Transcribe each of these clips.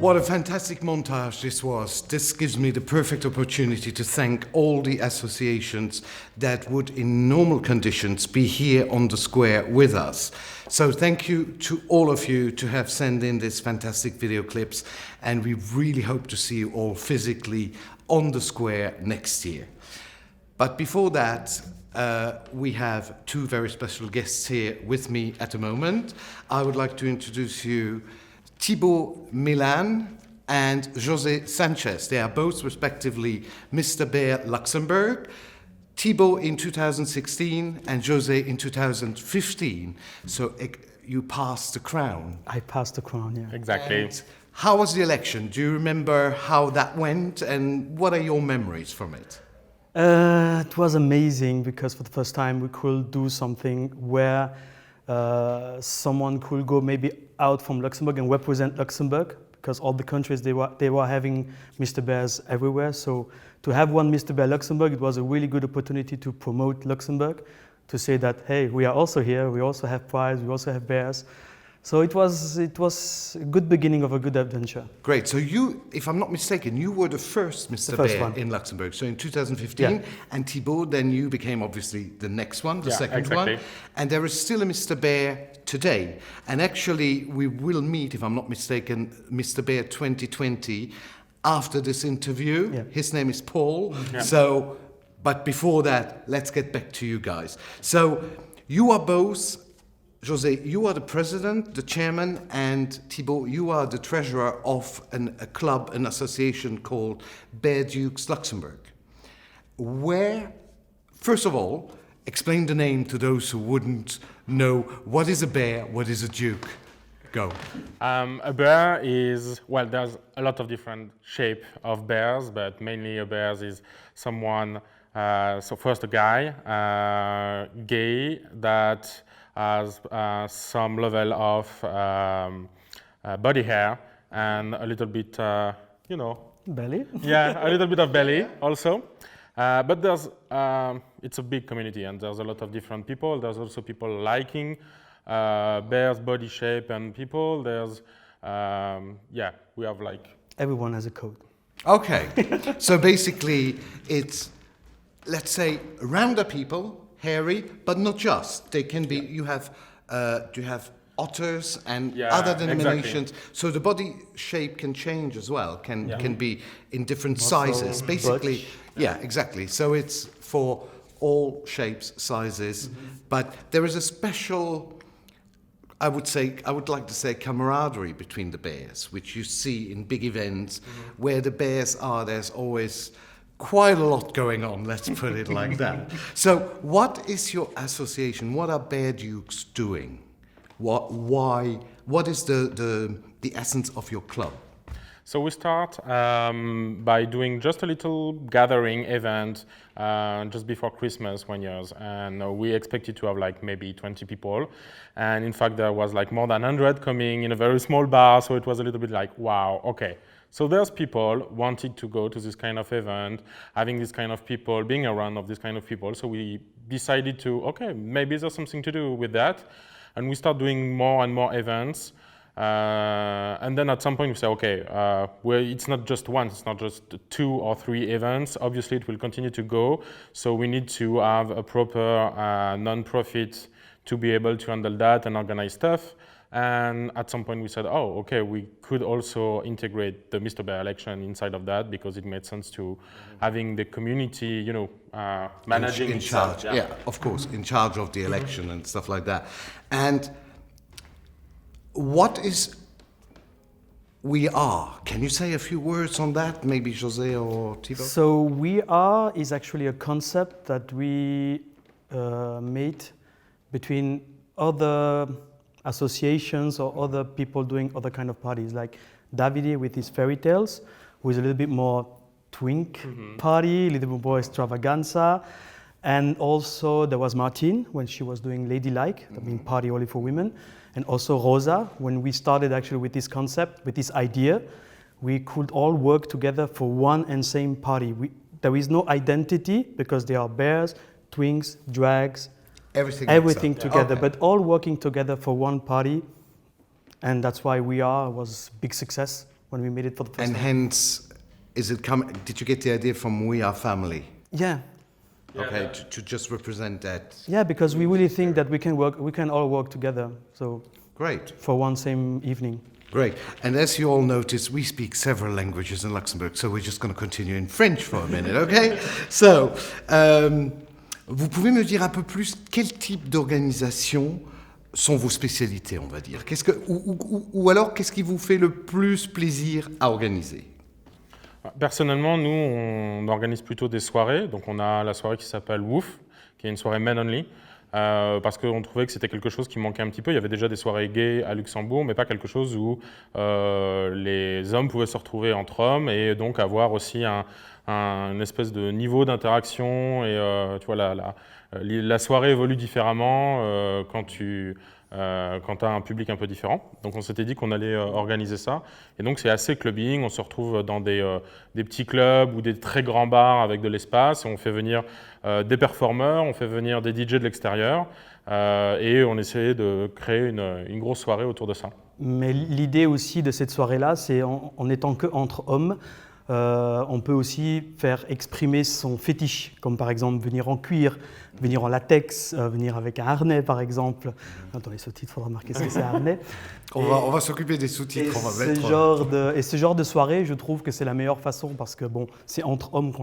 What a fantastic montage this was. This gives me the perfect opportunity to thank all the associations that would, in normal conditions, be here on the square with us. So thank you to all of you to have sent in these fantastic video clips, and we really hope to see you all physically on the square next year. But before that, we have two very special guests here with me at the moment. I would like to introduce you Thibault Milan and José Sanchez. They are both respectively Mr. Bear Luxembourg. Thibault in 2016 and José in 2015. So you passed the crown. I passed the crown, yeah. Exactly. And how was the election? Do you remember how that went, and what are your memories from it? It was amazing because for the first time we could do something where someone could go maybe out from Luxembourg and represent Luxembourg, because all the countries they were having Mr. Bears everywhere. So to have one Mr. Bear Luxembourg, it was a really good opportunity to promote Luxembourg, to say that, hey, we are also here, we also have prize, we also have bears. So it was a good beginning of a good adventure. Great. So you, if I'm not mistaken, you were the first Mr. Bear one in Luxembourg. So in 2015, and Thibault, then you became obviously the next one, the second one. And there is still a Mr. Bear today. And actually, we will meet, if I'm not mistaken, Mr. Bear 2020 after this interview. Yeah. His name is Paul. Yeah. So, but before that, let's get back to you guys. So you are both, José, you are the president, the chairman, and Thibault, you are the treasurer of a club, an association called Bear Dukes Luxembourg. Where, first of all, explain the name to those who wouldn't know. What is a bear? What is a duke? Go. A bear is, well, there's a lot of different shape of bears, but mainly a bear is someone, so first a guy, gay, that has some level of body hair and a little bit, belly? Yeah, a little bit of belly also. But there's, it's a big community and there's a lot of different people. There's also people liking bears' body shape and people. There's, we have like... Everyone has a code. Okay, so basically it's, let's say, rounder people, hairy, but not just. They can be, you have otters and other denominations. Exactly. So the body shape can change as well, can be in different sizes. Basically, exactly. So it's for all shapes, sizes, but there is a special, I would like to say camaraderie between the bears, which you see in big events where the bears are, there's always quite a lot going on, let's put it like that. So what is your association? What are Bear Dukes doing? What is the essence of your club? So we start by doing just a little gathering event just before Christmas one year, and we expected to have like maybe 20 people, and in fact there was like more than 100 coming in a very small bar, so it was a little bit like, wow, okay. So there's people wanting to go to this kind of event, having this kind of people, being around of this kind of people. So we decided to, okay, maybe there's something to do with that. And we start doing more and more events. And then at some point we say, okay, it's not just one, it's not just 2 or 3 events. Obviously it will continue to go. So we need to have a proper non-profit to be able to handle that and organize stuff. And at some point we said, oh, okay, we could also integrate the Mr. Bear election inside of that, because it made sense to having the community, managing in charge. Yeah, of course, in charge of the election and stuff like that. And what is We Are? Can you say a few words on that, maybe José or Thibault? So We Are is actually a concept that we made between other associations or other people doing other kind of parties, like Davide with his fairy tales, who is a little bit more twink party, a little bit more extravaganza. And also there was Martine when she was doing Ladylike, that means party only for women. And also Rosa, when we started actually with this concept, with this idea, we could all work together for one and same party. There is no identity because they are bears, twinks, drags, everything together, but all working together for one party. And that's why We Are was a big success when we made it for the first And time. hence, did you get the idea from We Are Family? Yeah. Okay, to just represent that. Yeah, because we really think that we can all work together. So Great. for one same evening. Great. And as you all notice, we speak several languages in Luxembourg, so we're just going to continue in French for a minute, okay? So, vous pouvez me dire un peu plus quel type d'organisation sont vos spécialités, on va dire? Ou alors, qu'est-ce qui vous fait le plus plaisir à organiser? Personnellement, nous, on organise plutôt des soirées. Donc, on a la soirée qui s'appelle WOOF, qui est une soirée men only, parce qu'on trouvait que c'était quelque chose qui manquait un petit peu. Il y avait déjà des soirées gays à Luxembourg, mais pas quelque chose où les hommes pouvaient se retrouver entre hommes et donc avoir aussi une espèce de niveau d'interaction. Et tu vois, la soirée évolue différemment quand tu as un public un peu différent. Donc on s'était dit qu'on allait organiser ça. Et donc c'est assez clubbing, on se retrouve dans des petits clubs ou des très grands bars avec de l'espace. Et on fait venir des performeurs, on fait venir des DJ de l'extérieur. Et on essaie de créer une grosse soirée autour de ça. Mais l'idée aussi de cette soirée-là, c'est en étant qu'entre hommes, on peut aussi faire exprimer son fétiche, comme par exemple venir en cuir, venir en latex, venir avec un harnais par exemple. Dans les sous-titres, il faudra marquer ce que c'est un harnais. On va s'occuper des sous-titres. Ce genre de soirée, je trouve que c'est la meilleure façon parce que bon, c'est entre hommes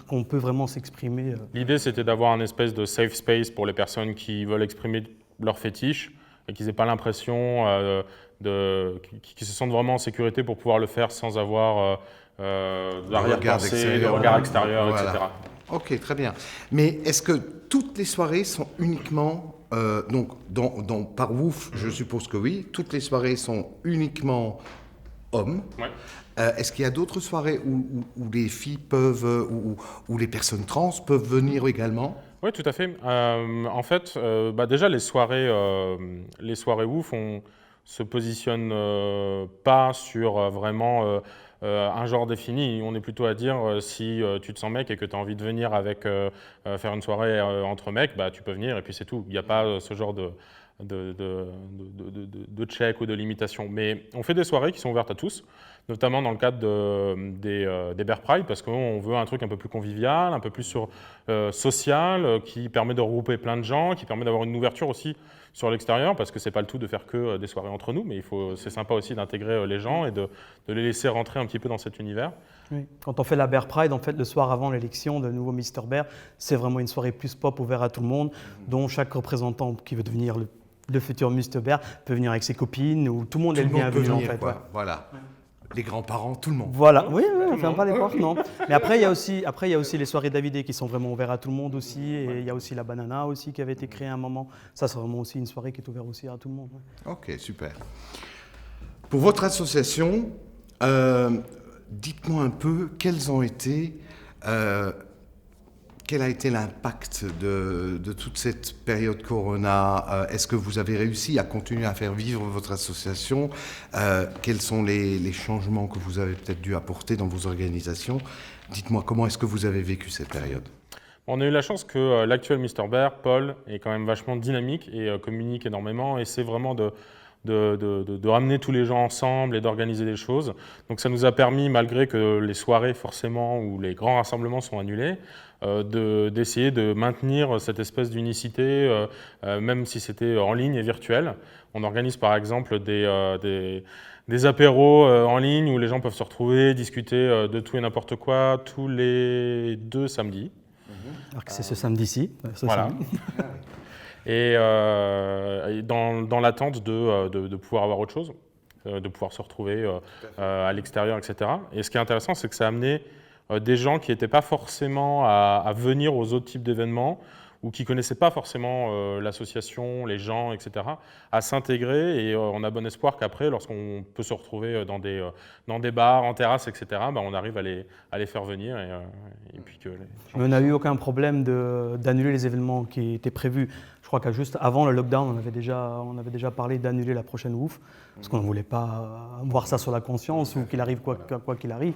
qu'on peut vraiment s'exprimer. L'idée, c'était d'avoir un espèce de safe space pour les personnes qui veulent exprimer leur fétiche et qu'ils n'aient pas l'impression qu'ils se sentent vraiment en sécurité pour pouvoir le faire sans avoir l'arrière-pensée, le regard extérieur, voilà. etc. Ok, très bien. Mais est-ce que toutes les soirées sont uniquement, par WOOF, je suppose que oui, toutes les soirées sont uniquement hommes. Ouais. Est-ce qu'il y a d'autres soirées où les filles peuvent, où les personnes trans peuvent venir également? Oui, tout à fait. En fait, déjà, les soirées WOOF, on se positionne pas sur vraiment un genre défini. On est plutôt à dire si tu te sens mec et que tu as envie de venir faire une soirée entre mecs, tu peux venir et puis c'est tout. Il n'y a pas ce genre de check ou de limitation. Mais on fait des soirées qui sont ouvertes à tous, notamment dans le cadre des Bear Pride, parce qu'on veut un truc un peu plus convivial, un peu plus social, qui permet de regrouper plein de gens, qui permet d'avoir une ouverture aussi sur l'extérieur, parce que c'est pas le tout de faire que des soirées entre nous, mais c'est sympa aussi d'intégrer les gens et de les laisser rentrer un petit peu dans cet univers. Oui. Quand on fait la Bear Pride, en fait, le soir avant l'élection de nouveau Mr Bear, c'est vraiment une soirée plus pop ouverte à tout le monde, dont chaque représentant qui veut devenir le futur Mr Bear peut venir avec ses copines, ou tout le monde est le bienvenu en fait. Ouais. Voilà. Les grands-parents, tout le monde. Voilà, oui, on ne ferme pas les portes, non. Mais après, il y a aussi les soirées Davidé qui sont vraiment ouvertes à tout le monde aussi. Et il y a aussi la Banana aussi qui avait été créée à un moment. Ça, c'est vraiment aussi une soirée qui est ouverte aussi à tout le monde. Ouais. Ok, super. Pour votre association, dites-moi un peu quel a été l'impact de toute cette période Corona? Est-ce que vous avez réussi à continuer à faire vivre votre association? Quels sont les changements que vous avez peut-être dû apporter dans vos organisations? Dites-moi, comment est-ce que vous avez vécu cette période? On a eu la chance que l'actuel Mr Bear, Paul, est quand même vachement dynamique et communique énormément et c'est vraiment de ramener tous les gens ensemble et d'organiser des choses. Donc ça nous a permis, malgré que les soirées forcément ou les grands rassemblements sont annulés, d'essayer de maintenir cette espèce d'unicité, même si c'était en ligne et virtuel. On organise par exemple des apéros en ligne où les gens peuvent se retrouver, discuter de tout et n'importe quoi tous les 2 samedis. Alors que c'est ce samedi-ci. Voilà. Et dans l'attente de pouvoir avoir autre chose, de pouvoir se retrouver à l'extérieur, etc. Et ce qui est intéressant, c'est que ça a amené des gens qui n'étaient pas forcément à venir aux autres types d'événements ou qui ne connaissaient pas forcément l'association, les gens, etc., à s'intégrer. Et on a bon espoir qu'après, lorsqu'on peut se retrouver dans des bars, en terrasse, etc., on arrive à les faire venir. Et puis que Mais on n'a eu aucun problème d'annuler les événements qui étaient prévus. Je crois que juste avant le lockdown, on avait déjà parlé d'annuler la prochaine WOOF, parce qu'on ne voulait pas voir ça sur la conscience ou qu'il arrive quoi qu'il arrive.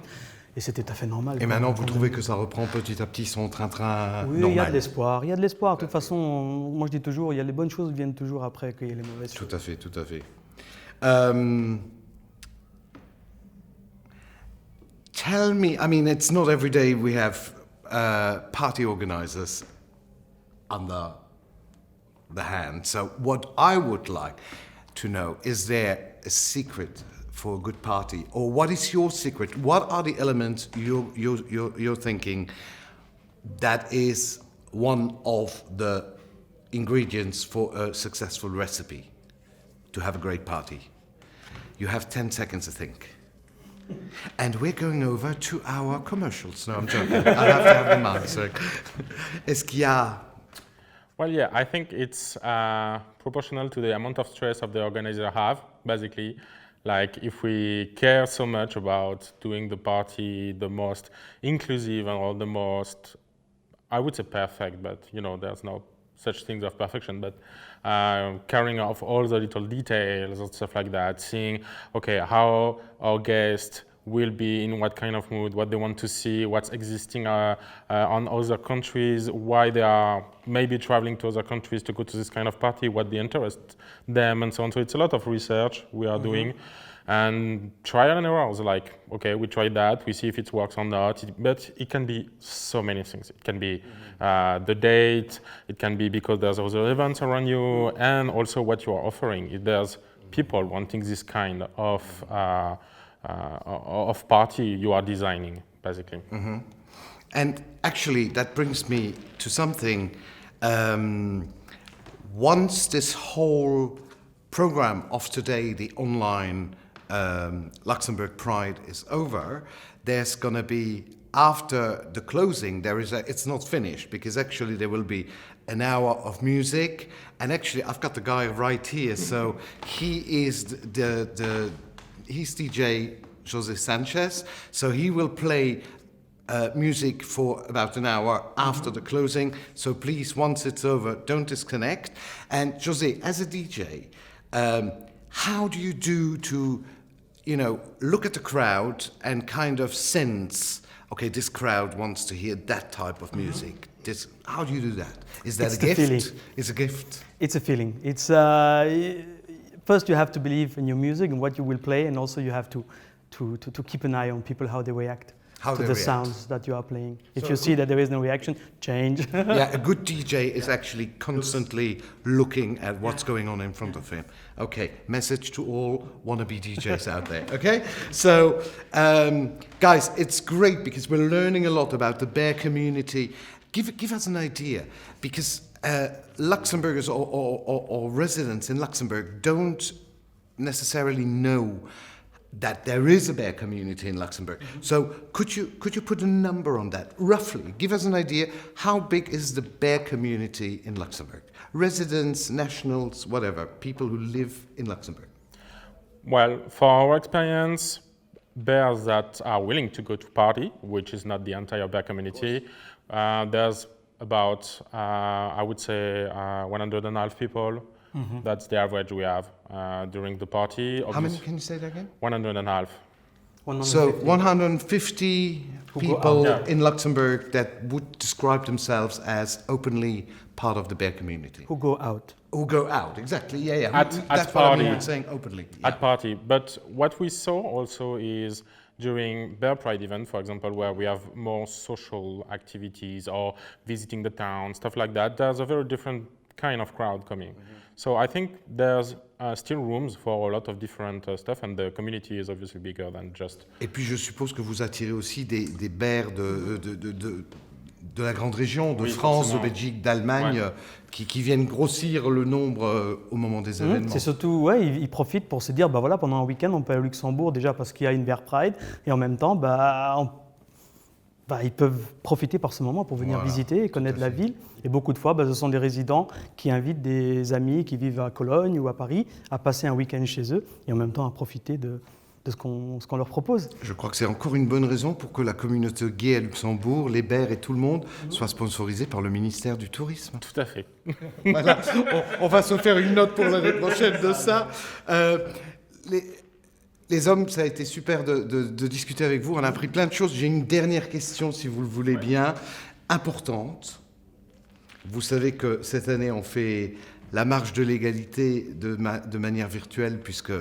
Et c'était tout à fait normal. Et maintenant, vous trouvez que ça reprend petit à petit son train-train normal? Oui, il y a de l'espoir. Il y a de l'espoir. De toute façon, moi je dis toujours, il y a les bonnes choses qui viennent toujours après qu'il y a les mauvaises choses. Tout à fait, tout à fait. Tell me, I mean, it's not every day we have party organizers under the hand. So what I would like to know, is there a secret for a good party? Or what is your secret? What are the elements you're thinking that is one of the ingredients for a successful recipe to have a great party? You have 10 seconds to think. And we're going over to our commercials. No, I'm joking. I'll have to have them answer. Est-ce qu'il y a... Well, yeah, I think it's proportional to the amount of stress of the organizer have, basically. Like, if we care so much about doing the party the most inclusive or the most, I would say perfect, but, you know, there's no such things of perfection, but carrying off all the little details and stuff like that, seeing, okay, how our guests will be in what kind of mood, what they want to see, what's existing on other countries, why they are maybe traveling to other countries to go to this kind of party, what they interest them, and so on. So it's a lot of research we are doing. And trial and errors, like, okay, we tried that, we see if it works or not, but it can be so many things. It can be the date, it can be because there's other events around you, and also what you are offering. If there's people wanting this kind of party you are designing, basically. And actually, that brings me to something. Once this whole program of today, the online Luxembourg Pride is over, there's going to be, after the closing, it's not finished, because actually there will be an hour of music, and actually I've got the guy right here, so he is he's DJ José Sanchez, so he will play music for about an hour after the closing, so please, once it's over, don't disconnect. And José, as a DJ, how do you do to, you know, look at the crowd and kind of sense, okay, this crowd wants to hear that type of music? How do you do that? Is that a gift? Feeling. It's a gift. It's a feeling. It's first you have to believe in your music and what you will play, and also you have to keep an eye on people, how they react to the sounds that you are playing. If you see that there is no reaction, change. Yeah, a good DJ is actually constantly looking at what's going on in front of him. Okay, message to all wannabe DJs out there, okay? So, guys, it's great because we're learning a lot about the bear community. Give us an idea, because Luxembourgers or residents in Luxembourg don't necessarily know that there is a bear community in Luxembourg. So could you put a number on that, roughly? Give us an idea, how big is the bear community in Luxembourg? Residents, nationals, whatever, people who live in Luxembourg. Well, for our experience, bears that are willing to go to party, which is not the entire bear community, there's about, I would say, 1.5 people. That's the average we have during the party. How many, can you say that again? 1.5. So 150 people in Luxembourg that would describe themselves as openly part of the bear community. Who go out. Who go out, exactly, yeah. At That's party. what I mean with saying openly. Yeah. At party. But what we saw also is during Bear Pride event, for example, where we have more social activities or visiting the town, stuff like that, there's a very different kind of crowd coming. So I think there's still rooms for a lot of different stuff, and the community is obviously bigger than just... Et puis je suppose que vous attirez aussi des bears de la grande région, de France, de Belgique, d'Allemagne, qui viennent grossir le nombre au moment des événements. C'est surtout, ils profitent pour se dire, bah voilà, pendant un week-end, on peut aller au Luxembourg déjà parce qu'il y a une Bear Pride, et en même temps, ils peuvent profiter par ce moment pour venir visiter et connaître la ville. Et beaucoup de fois, ce sont des résidents qui invitent des amis qui vivent à Cologne ou à Paris à passer un week-end chez eux et en même temps à profiter de ce qu'on leur propose. Je crois que c'est encore une bonne raison pour que la communauté gay à Luxembourg, les bears et tout le monde, soit sponsorisé par le ministère du Tourisme. Tout à fait. Voilà, on va se faire une note pour l'année prochaine de ça. Les hommes, ça a été super de discuter avec vous. On a appris plein de choses. J'ai une dernière question, si vous le voulez bien, importante. Vous savez que cette année, on fait la marche de l'égalité de manière virtuelle, puisque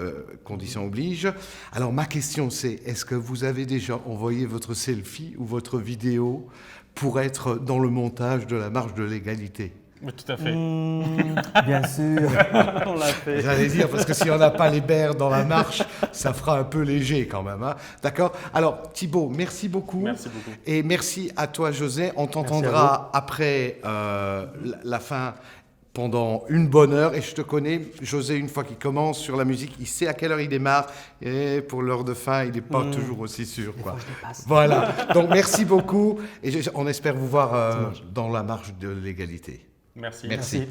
condition oblige. Alors ma question c'est, est-ce que vous avez déjà envoyé votre selfie ou votre vidéo pour être dans le montage de la marche de l'égalité? Oui, tout à fait. Bien sûr, on l'a fait. J'allais dire, parce que si on n'a pas les berres dans la marche, ça fera un peu léger quand même. Hein. D'accord? Alors, Thibault, merci beaucoup. Merci beaucoup. Et merci à toi, José. On t'entendra après la fin pendant une bonne heure. Et je te connais, José, une fois qu'il commence sur la musique, il sait à quelle heure il démarre. Et pour l'heure de fin, il n'est pas toujours aussi sûr. Quoi. Voilà. Donc, merci beaucoup. Et on espère vous voir dans la marche de l'égalité. Merci. Merci.